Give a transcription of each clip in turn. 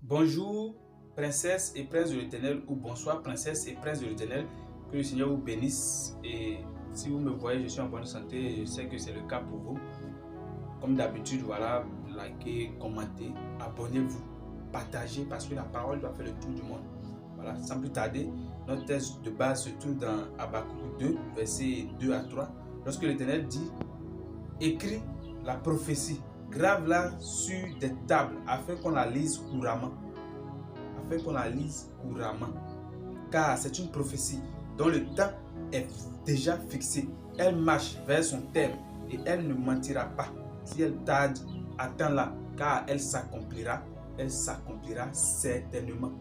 Bonjour, princesse et prince de l'Éternel, ou bonsoir, princesse et prince de l'Éternel. Que le Seigneur vous bénisse. Et si vous me voyez, je suis en bonne santé et je sais que c'est le cas pour vous. Comme d'habitude, voilà, likez, commentez, abonnez-vous, partagez parce que la parole doit faire le tour du monde. Voilà, sans plus tarder, notre texte de base se trouve dans Habakkuk 2, versets 2 à 3. Lorsque l'Éternel dit, écris la prophétie, grave-la sur des tables afin qu'on la lise couramment. Car c'est une prophétie dont le temps est déjà fixé. Elle marche vers son terme et elle ne mentira pas. Si elle tarde, attends-la, car elle s'accomplira certainement.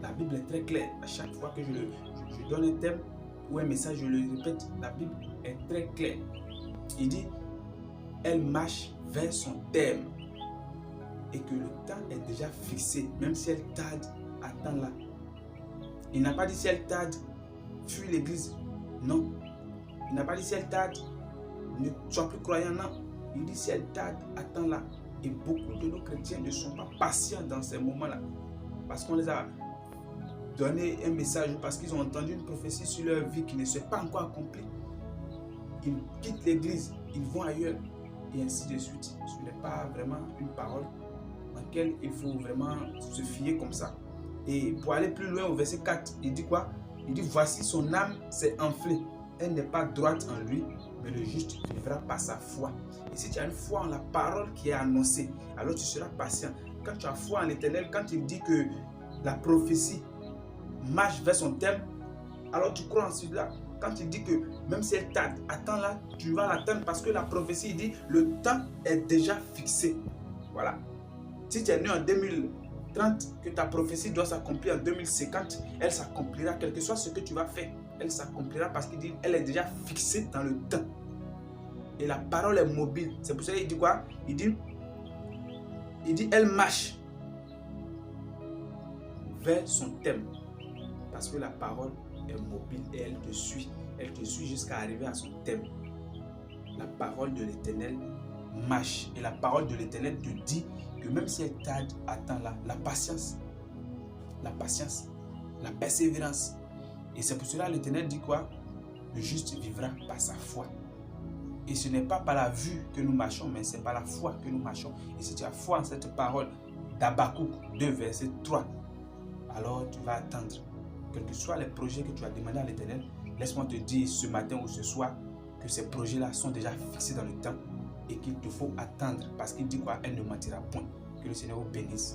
La Bible est très claire. À chaque fois que je donne un thème ou un message, je le répète, la Bible est très claire. Il dit, elle marche vers son terme et que le temps est déjà fixé. Même si elle tarde, attends-la. Il n'a pas dit si elle tarde, fuis l'église. Non. Il n'a pas dit si elle tarde, ne sois plus croyant. Non. Il dit si elle tarde, attends-la. Et beaucoup de nos chrétiens ne sont pas patients dans ces moments-là. Parce qu'on les a donné un message, parce qu'ils ont entendu une prophétie sur leur vie qui ne s'est pas encore accomplie. Ils quittent l'église, ils vont ailleurs. Et ainsi de suite. Ce n'est pas vraiment une parole dans laquelle il faut vraiment se fier comme ça. Et pour aller plus loin au verset 4, il dit quoi? Il dit, voici son âme s'est enflée. Elle n'est pas droite en lui, mais le juste vivra par sa foi. Et si tu as une foi en la parole qui est annoncée, alors tu seras patient. Quand tu as foi en l'Éternel, quand il dit que la prophétie marche vers son terme, alors tu crois en cela. Quand il dit que même si elle tarde, attends-la, tu vas l'attendre parce que la prophétie dit le temps est déjà fixé. Voilà. Si tu es né en 2030, que ta prophétie doit s'accomplir en 2050, elle s'accomplira, quel que soit ce que tu vas faire. Elle s'accomplira parce qu'il dit elle est déjà fixée dans le temps. Et la parole est mobile. C'est pour ça qu'il dit quoi? Il dit elle marche vers son thème. Parce que la parole est mobile et elle te suit. Elle te suit jusqu'à arriver à son thème. La parole de l'Éternel marche. Et la parole de l'Éternel te dit que même si elle tarde, attends-la. La patience, la persévérance. Et c'est pour cela que l'Éternel dit quoi? Le juste vivra par sa foi. Et ce n'est pas par la vue que nous marchons, mais c'est par la foi que nous marchons. Et si tu as foi en cette parole d'Habakkuk 2, verset 3, alors tu vas attendre. Quels que soient les projets que tu as demandé à l'Éternel, laisse-moi te dire ce matin ou ce soir que ces projets-là sont déjà fixés dans le temps et qu'il te faut attendre parce qu'il dit quoi? Elle ne mentira point. Que le Seigneur vous bénisse.